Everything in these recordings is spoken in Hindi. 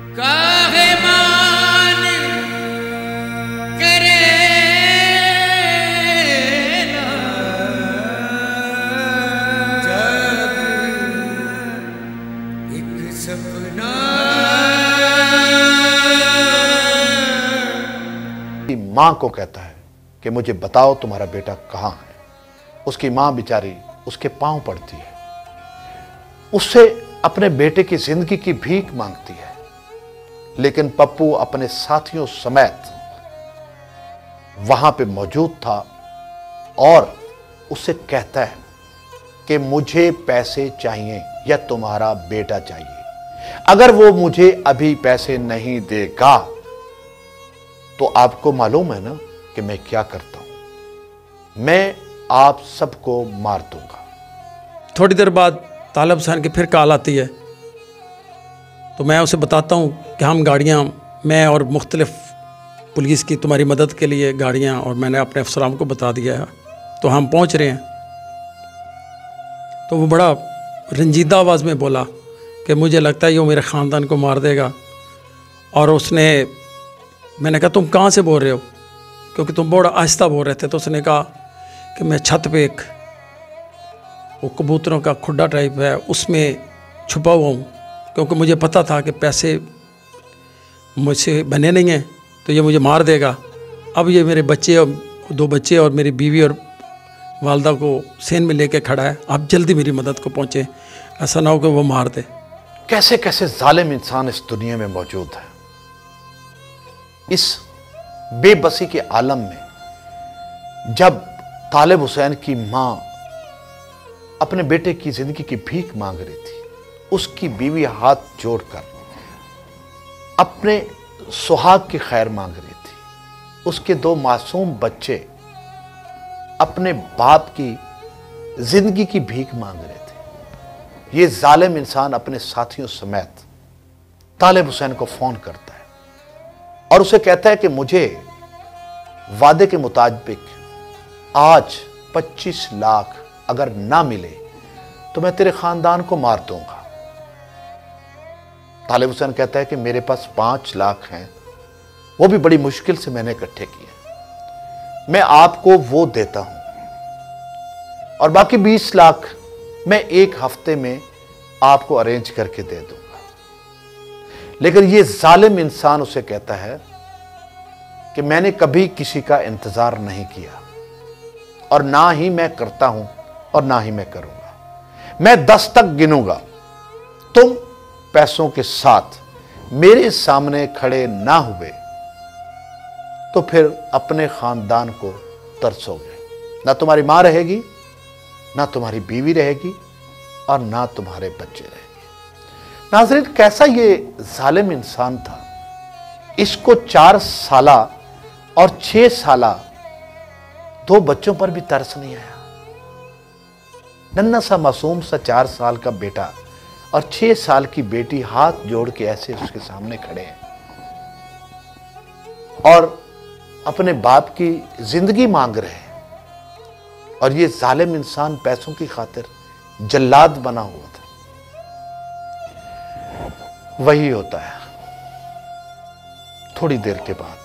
काहे मान करे ना जब एक सपना। माँ को कहता है कि मुझे बताओ तुम्हारा बेटा कहाँ है। उसकी माँ बेचारी उसके पांव पड़ती है, उससे अपने बेटे की जिंदगी की भीख मांगती है। लेकिन पप्पू अपने साथियों समेत वहां पे मौजूद था और उससे कहता है कि मुझे पैसे चाहिए या तुम्हारा बेटा चाहिए। अगर वो मुझे अभी पैसे नहीं देगा तो आपको मालूम है ना कि मैं क्या करता हूं, मैं आप सबको मार दूंगा। थोड़ी देर बाद तालिब हुसैन की फिर कॉल आती है, तो मैं उसे बताता हूँ कि हम गाड़ियाँ, मैं और मुख्तलिफ पुलिस की तुम्हारी मदद के लिए गाड़ियाँ, और मैंने अपने अफसरान को बता दिया है, तो हम पहुँच रहे हैं। तो वो बड़ा रंजीदा आवाज़ में बोला कि मुझे लगता है ये मेरे ख़ानदान को मार देगा। और मैंने कहा तुम कहाँ से बोल रहे हो, क्योंकि तुम बड़ा आहिस्ता बोल रहे थे। तो उसने कहा कि मैं छत पे एक वो कबूतरों का खुड्डा टाइप है उसमें छुपा हुआ हूँ, क्योंकि मुझे पता था कि पैसे मुझसे बने नहीं हैं तो ये मुझे मार देगा। अब ये मेरे बच्चे और 2 बच्चे और मेरी बीवी और वालदा को सेन में लेके खड़ा है, आप जल्दी मेरी मदद को पहुँचे, ऐसा ना हो कि वो मार दे। कैसे कैसे जालिम इंसान इस दुनिया में मौजूद है। इस बेबसी के आलम में जब तालिब हुसैन की मां अपने बेटे की जिंदगी की भीख मांग रही थी, उसकी बीवी हाथ जोड़कर अपने सुहाग की खैर मांग रही थी, उसके 2 मासूम बच्चे अपने बाप की जिंदगी की भीख मांग रहे थे, ये जालिम इंसान अपने साथियों समेत तालिब हुसैन को फोन करता है और उसे कहता है कि मुझे वादे के मुताबिक आज 25 लाख अगर ना मिले तो मैं तेरे खानदान को मार दूंगा। तालिब हुसैन कहता है कि मेरे पास 5 लाख हैं, वो भी बड़ी मुश्किल से मैंने इकट्ठे किए, मैं आपको वो देता हूं और बाकी 20 लाख मैं 1 हफ्ते में आपको अरेंज करके दे दूंगा। लेकिन ये जालिम इंसान उसे कहता है कि मैंने कभी किसी का इंतजार नहीं किया और ना ही मैं करता हूं और ना ही मैं करूंगा। मैं 10 तक गिनूंगा, तुम पैसों के साथ मेरे सामने खड़े ना हुए तो फिर अपने खानदान को तरसोगे। ना तुम्हारी मां रहेगी, ना तुम्हारी बीवी रहेगी और ना तुम्हारे बच्चे रहेंगे। नाज़रीन, कैसा ये जालिम इंसान था। इसको 4 साला और 6 साला 2 बच्चों पर भी तरस नहीं आया। नन्हा सा मासूम सा 4 साल का बेटा और 6 साल की बेटी हाथ जोड़ के ऐसे उसके सामने खड़े हैं और अपने बाप की जिंदगी मांग रहे हैं। और ये जालिम इंसान पैसों की खातिर जल्लाद बना हुआ था। वही होता है, थोड़ी देर के बाद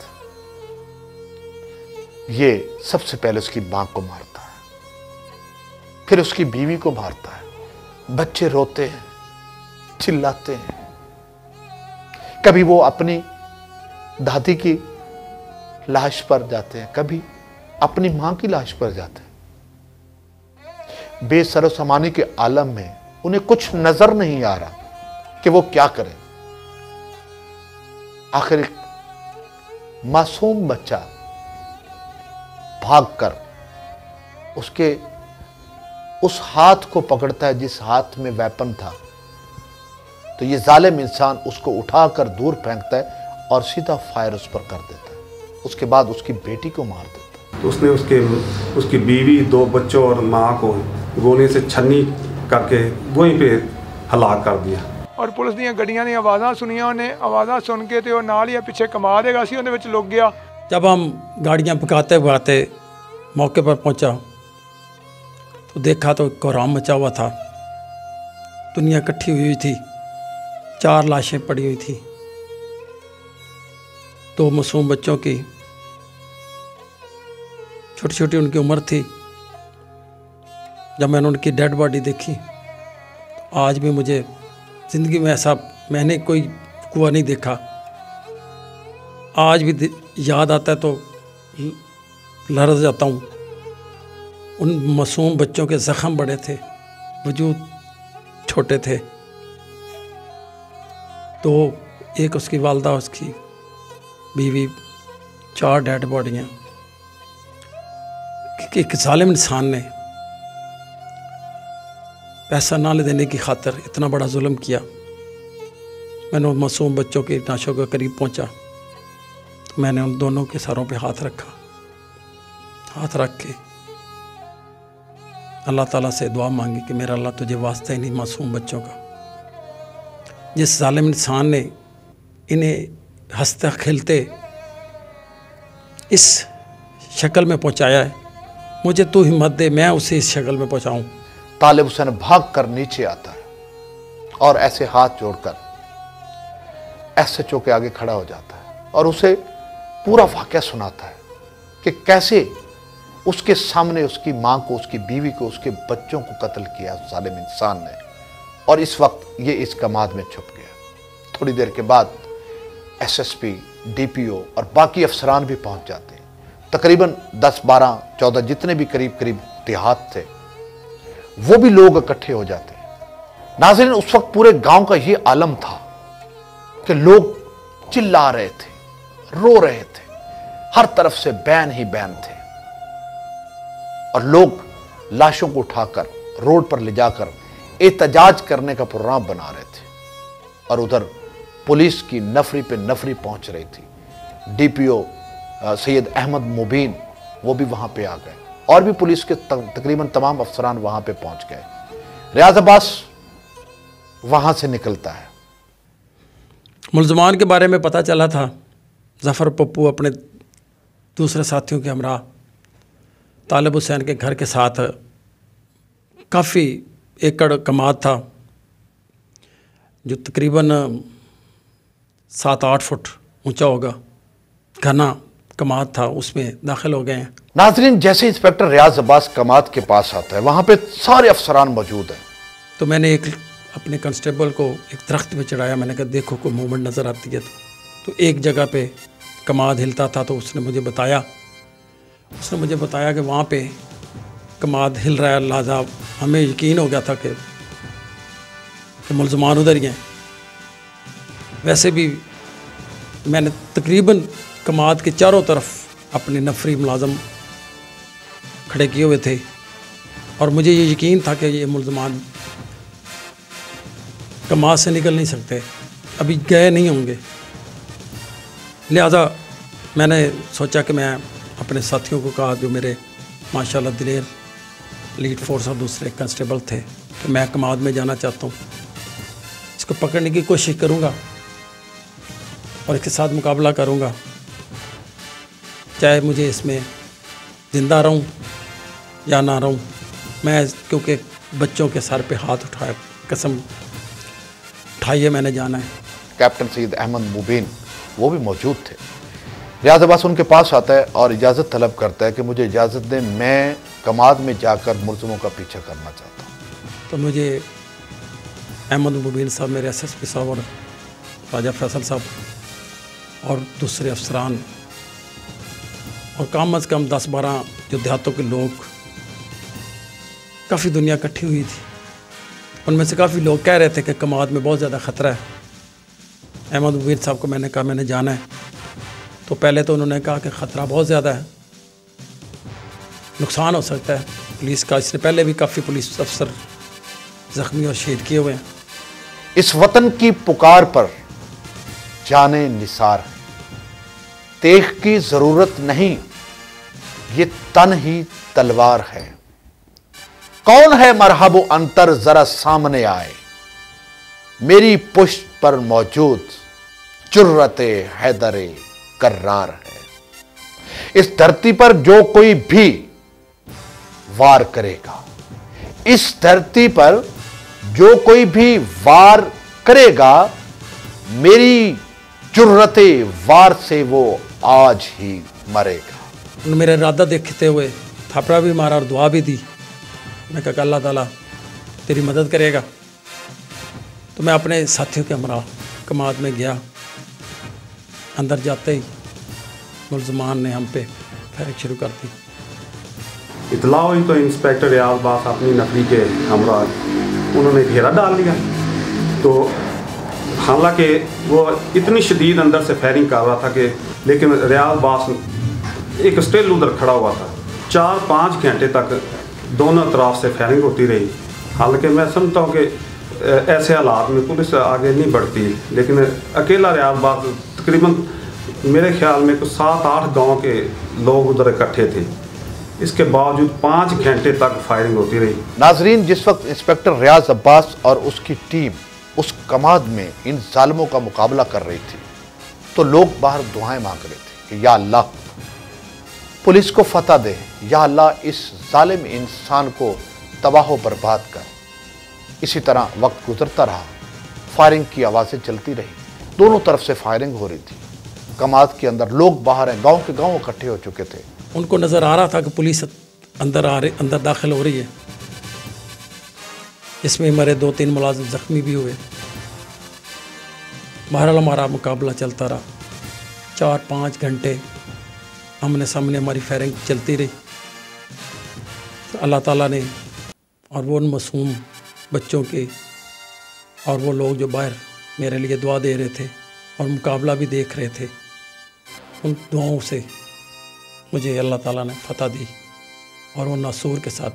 ये सबसे पहले उसकी मां को मारता है, फिर उसकी बीवी को मारता है। बच्चे रोते हैं, चिल्लाते हैं। कभी वो अपनी दादी की लाश पर जाते हैं, कभी अपनी मां की लाश पर जाते हैं। बेसरोसामानी के आलम में उन्हें कुछ नजर नहीं आ रहा कि वो क्या करें। आखिर एक मासूम बच्चा भागकर उसके उस हाथ को पकड़ता है जिस हाथ में वेपन था, तो ये जालिम इंसान उसको उठाकर दूर फेंकता है और सीधा फायर उस पर कर देता है। उसके बाद उसकी बेटी को मार देता है। तो उसने उसकी बीवी, 2 बच्चों और माँ को गोली से छन्नी करके वहीं पे हलाक कर दिया। और पुलिस दी गड्डियां दी आवाज़ां सुनिया, उन्हें आवाज़ां सुन के तो नाल ही पिछे कमाल हैगा सी, उहदे विच लुक गया। जब हम गाड़ियाँ पकाते पकाते मौके पर पहुँचा तो देखा तो कोहराम मचा हुआ था, दुनिया इकट्ठी हुई थी, 4 लाशें पड़ी हुई थी। दो मासूम बच्चों की छोटी छोटी उनकी उम्र थी। जब मैंने उनकी डेड बॉडी देखी, आज भी मुझे ज़िंदगी में ऐसा मैंने कोई कुआं नहीं देखा। आज भी याद आता है तो लरज़ जाता हूँ। उन मासूम बच्चों के ज़ख्म बड़े थे, वजूद छोटे थे। तो एक उसकी वालदा, उसकी बीवी, 4 डेड बॉडियाँ। एक जालिम इंसान ने पैसा ना देने की खातिर इतना बड़ा जुल्म किया। मैंने उन मासूम बच्चों की नाशों के करीब पहुंचा, तो मैंने उन दोनों के सरों पे हाथ रखा। हाथ रख के अल्लाह ताला से दुआ मांगी कि मेरा अल्लाह तुझे वास्ता ही नहीं मासूम बच्चों का। जिस जालिम इंसान ने इन्हें हंसते खेलते इस शक्ल में पहुंचाया है, मुझे तू हिम्मत दे मैं उसे इस शक्ल में पहुंचाऊं। तालिब हुसैन भाग कर नीचे आता है और ऐसे हाथ जोड़कर SHO के आगे खड़ा हो जाता है और उसे पूरा वाक़या सुनाता है कि कैसे उसके सामने उसकी माँ को, उसकी बीवी को, उसके बच्चों को कत्ल किया उस जालिम इंसान ने, और इस वक्त ये इस कमाद में छुप गया। थोड़ी देर के बाद SSP, DPO और बाकी अफसरान भी पहुंच जाते हैं। तकरीबन 10, 12, 14 जितने भी करीब करीब देहात थे, वो भी लोग इकट्ठे हो जाते हैं। नाज़रीन, उस वक्त पूरे गांव का ये आलम था कि लोग चिल्ला रहे थे, रो रहे थे, हर तरफ से बैन ही बैन थे, और लोग लाशों को उठाकर रोड पर ले जाकर एहतजाज करने का प्रोग्राम बना रहे थे। और उधर पुलिस की नफरी पे नफरी पहुंच रही थी। DPO सैयद अहमद मुबीन वो भी वहां पे आ गए, और भी पुलिस के तकरीबन तमाम अफसरान वहां पे पहुंच गए। रियाज अब्बास वहां से निकलता है। मुल्ज़मान के बारे में पता चला था। ज़फ़र पप्पू अपने दूसरे साथियों के हमरा तालिब हुसैन के घर के साथ काफ़ी एकड़ कमाद था, जो तकरीबन 7-8 फुट ऊंचा होगा, घना कमाद था, उसमें दाखिल हो गए हैं। नाज़रीन, जैसे इंस्पेक्टर रियाज अब्बास कमाद के पास आता है, वहां पे सारे अफसरान मौजूद हैं। तो मैंने एक अपने कांस्टेबल को एक दरख्त पे चढ़ाया। मैंने कहा देखो कोई मूवमेंट नज़र आती है तो एक जगह पे कमाद हिलता था, तो उसने मुझे बताया कि वहाँ पे कमाद हिल रहा है। लिहाजा हमें यकीन हो गया था कि मुल्ज़मान उधर ही हैं। वैसे भी मैंने तकरीबन कमाद के चारों तरफ अपने नफरी मुलाज़म खड़े किए हुए थे, और मुझे ये यकीन था कि ये मुल्ज़मान कमाद से निकल नहीं सकते, अभी गए नहीं होंगे। लिहाजा मैंने सोचा कि मैं अपने साथियों को कहा, जो मेरे माशाल्लाह दिलेर लीड फोर्स और दूसरे कांस्टेबल थे, कि मैं कमाद में जाना चाहता हूँ, इसको पकड़ने की कोशिश करूँगा और इसके साथ मुकाबला करूँगा, चाहे मुझे इसमें ज़िंदा रहूँ या ना रहूँ। मैं क्योंकि बच्चों के सर पे हाथ उठाया, कसम उठाइए मैंने जाना है। कैप्टन सैयद अहमद मुबीन वो भी मौजूद थे। रियाज अब्बास उनके पास आता है और इजाज़त तलब करता है कि मुझे इजाज़त दें, मैं कमाद में जाकर मुल्ज़िमों का पीछा करना चाहता हूँ। तो मुझे अहमद मुबीन साहब, मेरे SSP साहब और राजा फैसल साहब और दूसरे अफसरान और कम अज़ कम 10-12 जो देहातों के लोग, काफ़ी दुनिया इकट्ठी हुई थी। उनमें से काफ़ी लोग कह रहे थे कि कमाद में बहुत ज़्यादा ख़तरा है। अहमद मुबीन साहब को मैंने कहा मैंने जाना है, तो पहले तो उन्होंने कहा कि ख़तरा बहुत ज़्यादा है, नुकसान हो सकता है पुलिस का। इससे पहले भी काफ़ी पुलिस अफसर ज़ख्मी और शहीद किए हुए हैं। इस वतन की पुकार पर जाने निसार है, तेग की ज़रूरत नहीं, ये तन ही तलवार है। कौन है मरहबो अंतर जरा सामने आए, मेरी पुष्ट पर मौजूद जुर्रते हैदरे कर्रार है। इस धरती पर जो कोई भी वार करेगा, इस धरती पर जो कोई भी वार करेगा, मेरी जुर्रते वार से वो आज ही मरेगा। मेरा इरादा देखते हुए थपड़ा भी मारा और दुआ भी दी। मैं कहा अल्लाह ताला तेरी मदद करेगा। तो मैं अपने साथियों के हमरा कमाद में गया। अंदर जाते ही मुलजमान ने हम पे फायरिंग शुरू कर दी। इतला हुई तो इंस्पेक्टर रियाज बास अपनी नफरी के हमरा उन्होंने घेरा डाल लिया। तो हालांकि वो इतनी शदीद अंदर से फायरिंग कर रहा था कि लेकिन रियाज बास एक स्टिल उधर खड़ा हुआ था। 4-5 घंटे तक दोनों तरफ से फायरिंग होती रही। हालांकि मैं समझता हूँ कि ऐसे हालात में पुलिस आगे नहीं बढ़ती, लेकिन अकेला रियाज बास तकरीबन मेरे ख्याल में कुछ 7-8 गाँव के लोग उधर इकट्ठे थे। इसके बावजूद 5 घंटे तक फायरिंग होती रही। नाजरीन, जिस वक्त इंस्पेक्टर रियाज अब्बास और उसकी टीम उस कमाद में इन जालिमों का मुकाबला कर रही थी तो लोग बाहर दुआएं मांग रहे थे कि या अल्लाह पुलिस को फतह दे, या अल्लाह इस जालिम इंसान को तबाह बर्बाद कर। इसी तरह वक्त गुजरता रहा, फायरिंग की आवाज़ें चलती रही, दोनों तरफ से फायरिंग हो रही थी। कमाद के अंदर लोग बाहर हैं, गांव के गांव इकट्ठे हो चुके थे। उनको नज़र आ रहा था कि पुलिस अंदर दाखिल हो रही है। इसमें हमारे 2-3 मुलाजिम ज़ख्मी भी हुए। बहरहाल हमारा मुकाबला चलता रहा। 4-5 घंटे आमने सामने हमारी फायरिंग चलती रही। तो अल्लाह ताला ने और वो उन मासूम बच्चों के और वो लोग जो बाहर मेरे लिए दुआ दे रहे थे और मुकाबला भी देख रहे थे, उन दुआओं से मुझे अल्लाह ताला ने फतह दी। और वो नासूर के साथ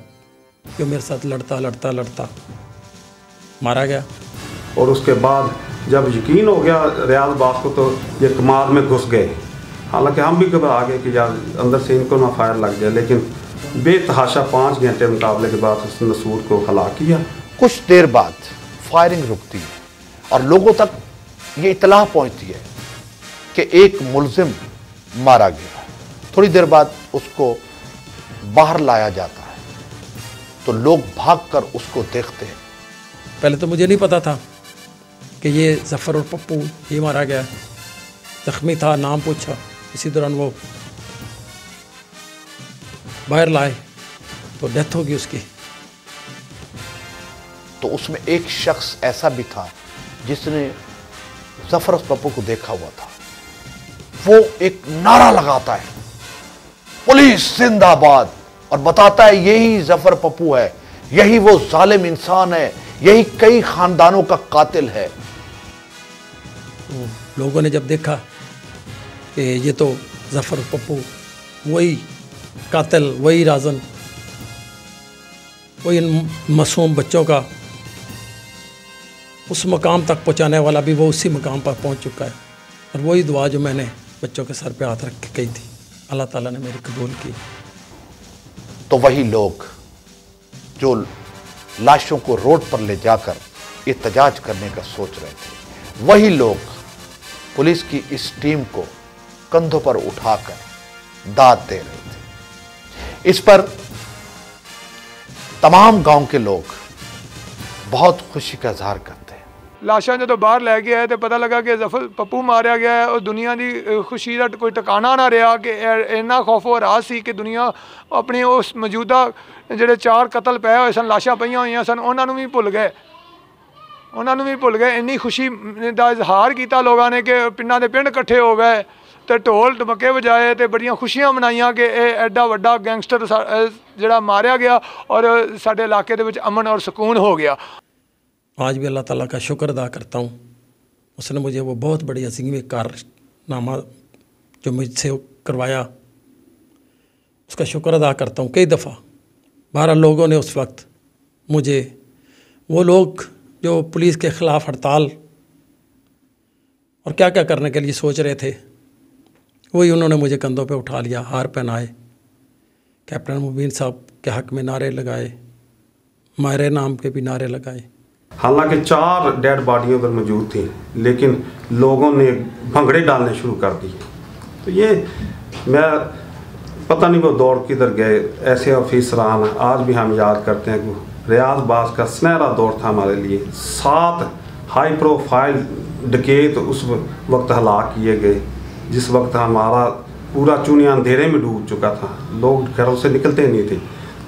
जो मेरे साथ लड़ता मारा गया। और उसके बाद जब यकीन हो गया रियाज बास को तो ये कमाद में घुस गए। हालांकि हम भी घबरा गए कि यार अंदर से इनको ना फायर लग जाए, लेकिन बेतहाशा 5 घंटे मुकाबले के बाद उस नसूर को हलाक किया। कुछ देर बाद फायरिंग रुकती है और लोगों तक ये इतलाह पहुंचती है कि एक मुलजिम मारा गया। थोड़ी देर बाद उसको बाहर लाया जाता है तो लोग भागकर उसको देखते हैं। पहले तो मुझे नहीं पता था कि ये जफ़र और पप्पू ये मारा गया। ज़ख्मी था, नाम पूछा, इसी दौरान वो बाहर लाए तो डेथ होगी उसकी। तो उसमें एक शख्स ऐसा भी था जिसने जफर और पप्पू को देखा हुआ था। वो एक नारा लगाता है, पुलिस जिंदाबाद, और बताता है यही जफर पप्पू है, यही वो जालिम इंसान है, यही कई खानदानों का कातिल है। लोगों ने जब देखा कि ये तो जफर पप्पू वही कातिल, वही राजन, वही इन मासूम बच्चों का उस मकाम तक पहुंचाने वाला भी वो उसी मकाम पर पहुंच चुका है। और वही दुआ जो मैंने बच्चों के सर पे हाथ रख के कही थी, अल्लाह ताला ने मेरी कबूल की। तो वही लोग जो लाशों को रोड पर ले जाकर एहतजाज करने का सोच रहे थे, वही लोग पुलिस की इस टीम को कंधों पर उठाकर दाद दे रहे थे। इस पर तमाम गांव के लोग बहुत खुशी का इजहार करते हैं। लाशा जो बाहर लै गया है तो पता लगा कि जफर पप्पू मारिया गया है और दुनिया की खुशी का कोई ठिकाना ना रहा कि इन्ना खौफो राज सी कि दुनिया अपनी उस मौजूदा ਜਿਹੜੇ 4 कतल पे हुए सन, लाशा पईयां हुई सन, उन्होंने भी भुल गए, इन्नी खुशी का इजहार किया लोगों ने कि पिंडा के पिंड इकट्ठे हो गए तो ढोल ढमके बजाए तो बड़ियां खुशियां मनाइयां कि एडा वड्डा गैंगस्टर जिहड़ा मारिया गया और साडे इलाके दे विच अमन और सुकून हो गया। आज भी अल्लाह ताला का शुक्र अदा करता हूँ, उसने मुझे वो बहुत बड़ी अज़ीम कारनामा जो मुझसे करवाया, उसका शुक्र अदा करता हूँ। कई दफ़ा 12 लोगों ने उस वक्त मुझे, वो लोग जो पुलिस के ख़िलाफ़ हड़ताल और क्या क्या करने के लिए सोच रहे थे, वही उन्होंने मुझे कंधों पे उठा लिया, हार पहनाए, कैप्टन मुबीन साहब के हक़ में नारे लगाए, मेरे नाम के भी नारे लगाए। हालांकि 4 डेड बॉडियाँ उधर मौजूद थी, लेकिन लोगों ने भंगड़े डालने शुरू कर दिए। तो ये मैं पता नहीं वो दौड़ किधर गए। ऐसे ऑफिसरान आज भी हम याद करते हैं कि रियाज बास का सुनहरा दौर था हमारे लिए। 7 हाई प्रोफाइल डकैत उस वक्त हलाक किए गए, जिस वक्त हमारा पूरा चुनिया अंधेरे में डूब चुका था, लोग घरों से निकलते नहीं थे।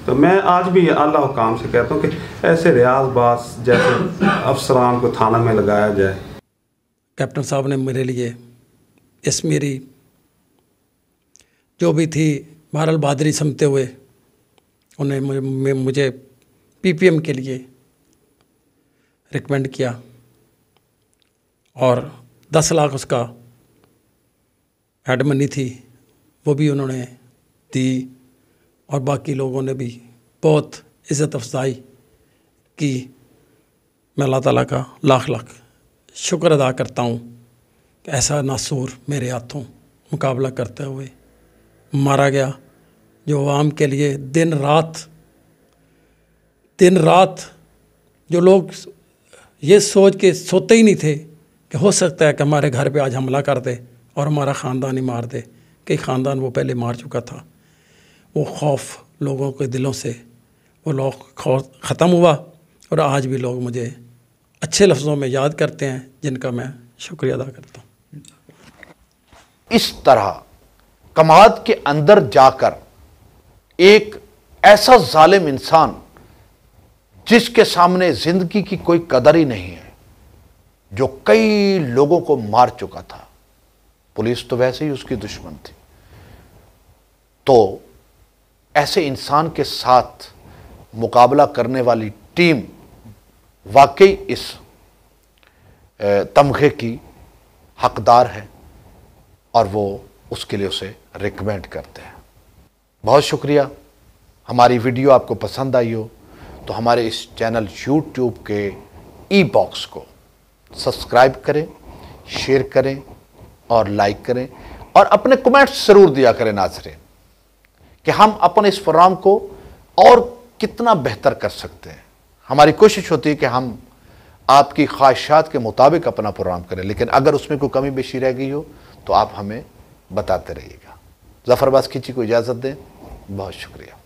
तो मैं आज भी अल्लाह हुकाम से कहता हूँ कि ऐसे रियाजबाज जैसे अफसरान को थाना में लगाया जाए। कैप्टन साहब ने मेरे लिए इस मेरी जो भी थी बहरहाल बहादुरी समझते हुए उन्हें मुझे पीपीएम के लिए रिकमेंड किया और 10 लाख उसका एड मनी थी वो भी उन्होंने दी, और बाकी लोगों ने भी बहुत इज़्ज़त अफजाई की। मैं अल्लाह ताला का लाख लाख शुक्र अदा करता हूँ कि ऐसा नासूर मेरे हाथों मुकाबला करते हुए मारा गया, जो आवाम के लिए दिन रात जो लोग ये सोच के सोते ही नहीं थे कि हो सकता है कि हमारे घर पे आज हमला कर दे और हमारा ख़ानदान ही मार दे, कि ख़ानदान वो पहले मार चुका था। वो खौफ लोगों के दिलों से वो लोग ख़त्म हुआ, और आज भी लोग मुझे अच्छे लफ्ज़ों में याद करते हैं, जिनका मैं शुक्रिया अदा करता हूँ। इस तरह कमाद के अंदर जाकर एक ऐसा जालिम इंसान जिसके सामने जिंदगी की कोई कदर ही नहीं है, जो कई लोगों को मार चुका था, पुलिस तो वैसे ही उसकी दुश्मन थी, तो ऐसे इंसान के साथ मुकाबला करने वाली टीम वाकई इस तमगे की हकदार है और वो उसके लिए उसे रिकमेंड करते हैं। बहुत शुक्रिया। हमारी वीडियो आपको पसंद आई हो तो हमारे इस चैनल YouTube के ई बॉक्स को सब्सक्राइब करें, शेयर करें और लाइक करें, और अपने कमेंट्स ज़रूर दिया करें नाज़रीन, कि हम अपन इस प्रोग्राम को और कितना बेहतर कर सकते हैं। हमारी कोशिश होती है कि हम आपकी ख्वाहिशात के मुताबिक अपना प्रोग्राम करें, लेकिन अगर उसमें कोई कमी बेशी रह गई हो तो आप हमें बताते रहिएगा। ज़फ़र अब्बास खिची को इजाज़त दें। बहुत शुक्रिया।